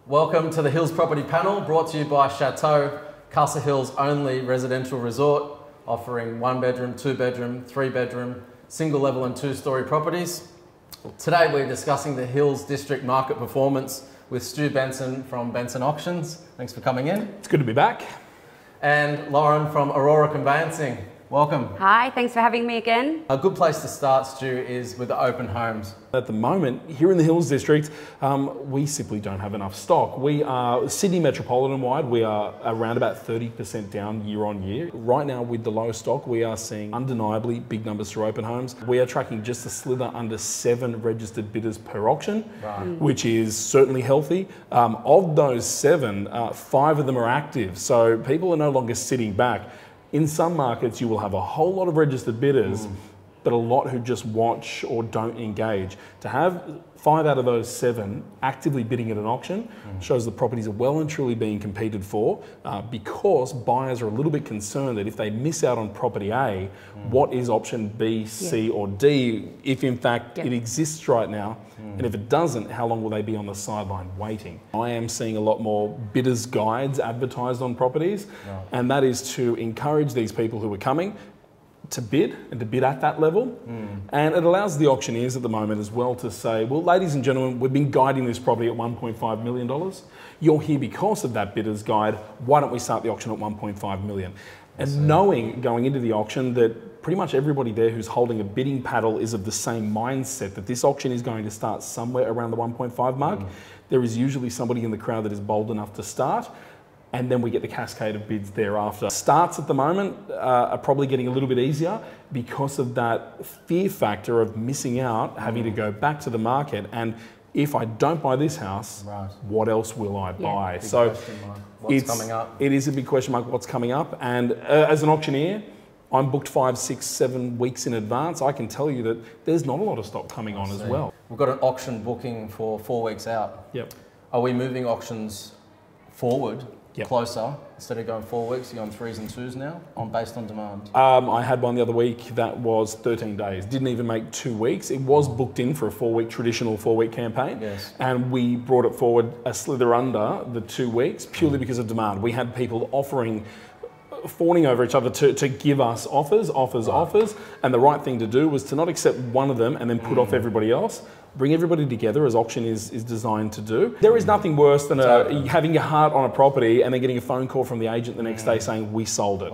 Welcome to the Hills Property Panel, brought to you by Chateau, Castle Hill's only residential resort, offering 1 bedroom, 2 bedroom, 3 bedroom, single level and 2-story properties. Today we're discussing the Hills District market performance with Stu Benson from Benson Auctions. Thanks for coming in. It's good to be back. And Lauren from Aurora Conveyancing. Welcome. Hi, thanks for having me again. A good place to start, Stu, is with the open homes. At the moment, here in the Hills District, we simply don't have enough stock. We are Sydney metropolitan wide, we are around about 30% down year on year. Right now with the low stock, we are seeing undeniably big numbers through open homes. We are tracking just a slither under 7 registered bidders per auction, which is certainly healthy. Of those 7, 5 of them are active. So people are no longer sitting back. In some markets, you will have a whole lot of registered bidders, but a lot who just watch or don't engage. To have 5 out of those 7 actively bidding at an auction shows the properties are well and truly being competed for, because buyers are a little bit concerned that if they miss out on property A, what is option B, C or D, if in fact it exists right now, and if it doesn't, how long will they be on the sideline waiting? I am seeing a lot more bidders' guides advertised on properties, and that is to encourage these people who are coming to bid and to bid at that level. And it allows the auctioneers at the moment as well to say, well, ladies and gentlemen, we've been guiding this property at $1.5 million. You're here because of that bidder's guide. Why don't we start the auction at $1.5 million? And knowing going into the auction that pretty much everybody there who's holding a bidding paddle is of the same mindset that this auction is going to start somewhere around the 1.5 mark. There is usually somebody in the crowd that is bold enough to start, and then we get the cascade of bids thereafter. Starts at the moment are probably getting a little bit easier because of that fear factor of missing out, having to go back to the market. And if I don't buy this house, what else will I buy? Big so what's coming up? It is a big question mark, what's coming up. And as an auctioneer, I'm booked 5, 6, 7 weeks in advance. I can tell you that there's not a lot of stock coming on as well. We've got an auction booking for 4 weeks out. Yep. Are we moving auctions forward? Yep. Closer, instead of going 4 weeks, you're going 3s and 2s now, based on demand? I had one the other week that was 13 days, didn't even make 2 weeks. It was booked in for a 4-week, traditional 4-week campaign. Yes. And we brought it forward a slither under the 2 weeks purely because of demand. We had people fawning over each other to give us offers. And the right thing to do was to not accept one of them and then put off everybody else. Bring everybody together as auction is designed to do. There is nothing worse than having your heart on a property and then getting a phone call from the agent the next day saying, we sold it.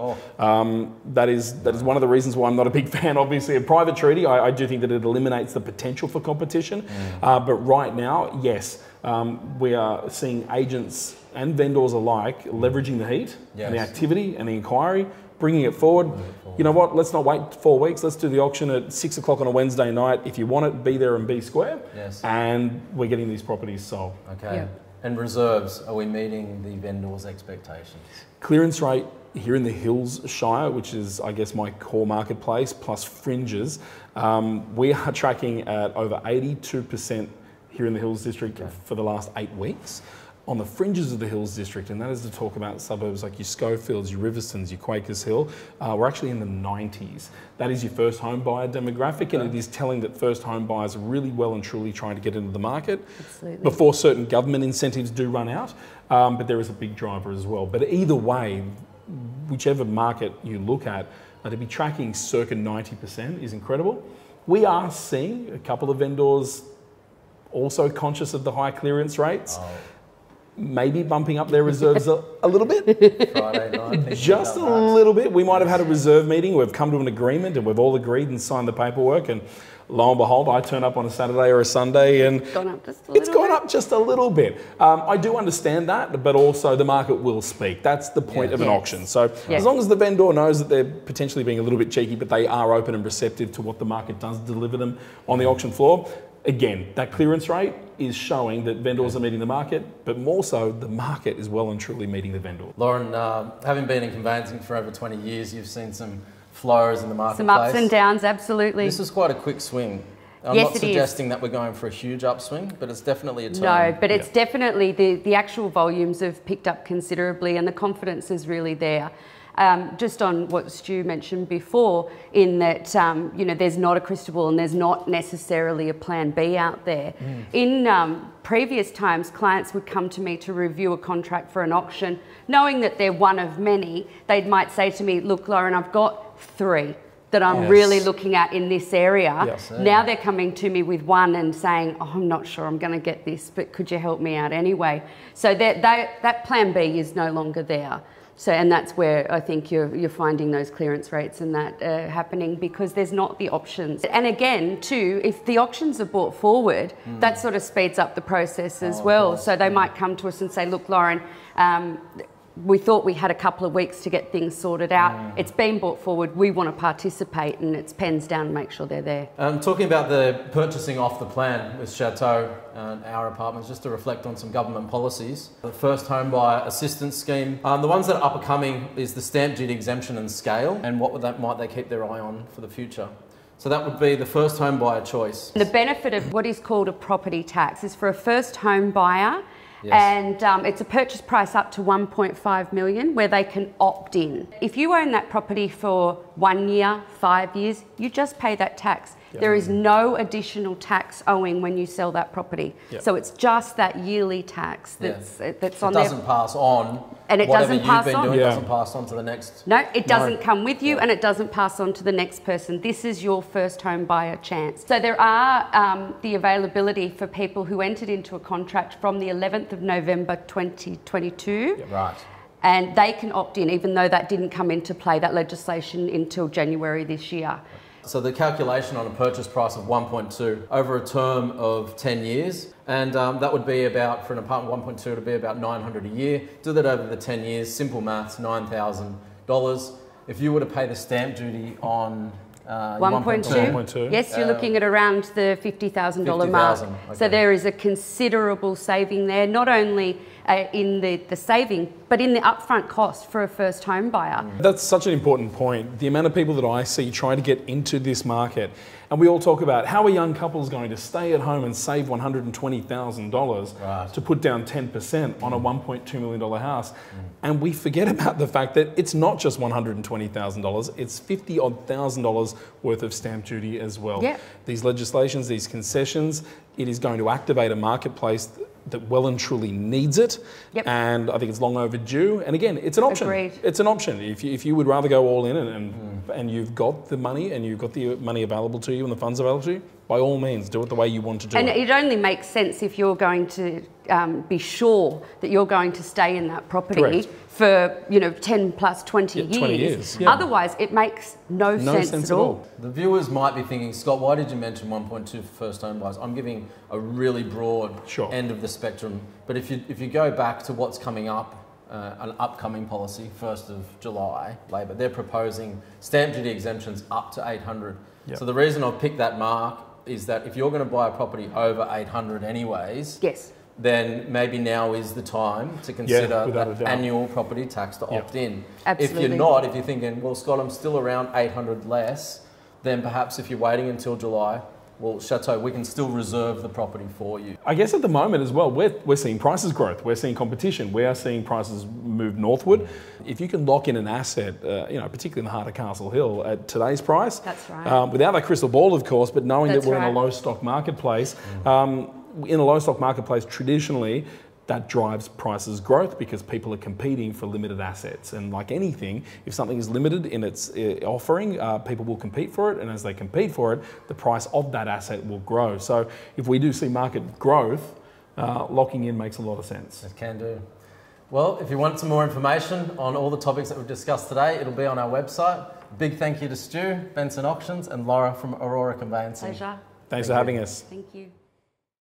That is one of the reasons why I'm not a big fan, obviously, of private treaty. I do think that it eliminates the potential for competition. But right now, yes, we are seeing agents and vendors alike leveraging the heat and the activity and the inquiry, bringing it forward. You know what, let's not wait 4 weeks. Let's do the auction at 6 o'clock on a Wednesday night. If you want it, be there and be square. And we're getting these properties sold. Okay. And reserves, are we meeting the vendors' expectations? Clearance rate here in the Hills Shire, which is, I guess, my core marketplace, plus fringes, we are tracking at over 82% here in the Hills District for the last 8 weeks. On the fringes of the Hills District, and that is to talk about suburbs like your Schofields, your Riverstons, your Quakers Hill, we're actually in the 90s. That is your first home buyer demographic, and it is telling that first home buyers are really well and truly trying to get into the market before certain government incentives do run out, but there is a big driver as well. But either way, whichever market you look at, to be tracking circa 90% is incredible. We are seeing a couple of vendors also conscious of the high clearance rates. Maybe bumping up their reserves a little bit. Friday night. Just a little bit. We might have had a reserve meeting. We've come to an agreement and we've all agreed and signed the paperwork. And lo and behold, I turn up on a Saturday or a Sunday and it's gone up just a little bit. I do understand that, but also the market will speak. That's the point of an auction. So as long as the vendor knows that they're potentially being a little bit cheeky, but they are open and receptive to what the market does deliver them on the auction floor, again, that clearance rate is showing that vendors are meeting the market, but more so, the market is well and truly meeting the vendor. Lauren, having been in conveyancing for over 20 years, you've seen some flows in the marketplace. Some ups and downs, absolutely. This is quite a quick swing. I'm not suggesting that we're going for a huge upswing, but it's definitely a turn. No, but it's definitely, the actual volumes have picked up considerably and the confidence is really there. just on what Stu mentioned before, in that there's not a crystal ball and there's not necessarily a plan B out there. In previous times, clients would come to me to review a contract for an auction, knowing that they're one of many. They might say to me, "Look, Lauren, I've got 3 that I'm really looking at in this area." Yes, now they're coming to me with 1 and saying, "Oh, I'm not sure I'm going to get this, but could you help me out anyway?" So that plan B is no longer there. So, and that's where I think you're finding those clearance rates and that happening, because there's not the options. And again, too, if the auctions are brought forward, that sort of speeds up the process as well. So they might come to us and say, "Look, Lauren, we thought we had a couple of weeks to get things sorted out. It's been brought forward. We want to participate," and it's pens down and make sure they're there. Talking about the purchasing off the plan with Chateau and our apartments, just to reflect on some government policies. The first home buyer assistance scheme. The ones that are up and coming is the stamp duty exemption and scale, and what might they keep their eye on for the future. So that would be the first home buyer choice. The benefit of what is called a property tax is for a first home buyer. Yes. And it's a purchase price up to 1.5 million where they can opt in. If you own that property for 1 year, 5 years, you just pay that tax. Yep. There is no additional tax owing when you sell that property. Yep. So it's just that yearly tax that's on there. It doesn't pass on. And it Whatever doesn't pass you've been on. doing doesn't pass on to the next. No, it doesn't come with you, and it doesn't pass on to the next person. This is your first home buyer chance. So there are the availability for people who entered into a contract from the 11th of November 2022. Right. And they can opt in, even though that didn't come into play, that legislation, until January this year. So the calculation on a purchase price of 1.2 over a term of 10 years, and that would be about, for an apartment 1.2, it would be about $900 a year. Do that over the 10 years, simple maths, $9,000. If you were to pay the stamp duty on 1.2? Yes, you're looking at around the $50,000 mark. Okay. So there is a considerable saving there, not only in the saving, but in the upfront cost for a first home buyer. That's such an important point. The amount of people that I see trying to get into this market, and we all talk about how are young couples going to stay at home and save $120,000 to put down 10% on a $1.2 million house. And we forget about the fact that it's not just $120,000, it's $50,000 worth of stamp duty as well. Yep. These legislations, these concessions, it is going to activate a marketplace that well and truly needs it. Yep. And I think it's long overdue. And again, it's an option. Agreed. It's an option. If you would rather go all in and you've got the money and you've got the money available to you and the funds available to you, by all means, do it the way you want to do it. And it only makes sense if you're going to be sure that you're going to stay in that property Correct. for 10 plus 20 years. 20 years. Yeah. Otherwise, it makes no sense at all. The viewers might be thinking, Scott, why did you mention 1.2 for first home buyers? I'm giving a really broad end of the spectrum. But if you go back to what's coming up, an upcoming policy, 1st of July, Labor, they're proposing stamp duty exemptions up to $800. Yep. So the reason I've picked that mark is that if you're going to buy a property over $800 anyways, yes, then maybe now is the time to consider that annual property tax to opt in. Absolutely. If you're not, if you're thinking, well, Scott, I'm still around $800 less, then perhaps if you're waiting until July, well, Chateau, we can still reserve the property for you. I guess at the moment as well, we're seeing prices growth, we're seeing competition, we are seeing prices move northward. If you can lock in an asset, particularly in the heart of Castle Hill at today's price, that's right. Without that crystal ball, of course, but knowing that's that we're right. in a low stock marketplace, in a low stock marketplace, traditionally, that drives prices growth because people are competing for limited assets. And like anything, if something is limited in its offering, people will compete for it. And as they compete for it, the price of that asset will grow. So if we do see market growth, locking in makes a lot of sense. It can do. Well, if you want some more information on all the topics that we've discussed today, it'll be on our website. Big thank you to Stu, Benson Auctions, and Laura from Aurora Conveyancing. Pleasure. Thanks for having us. Thank you.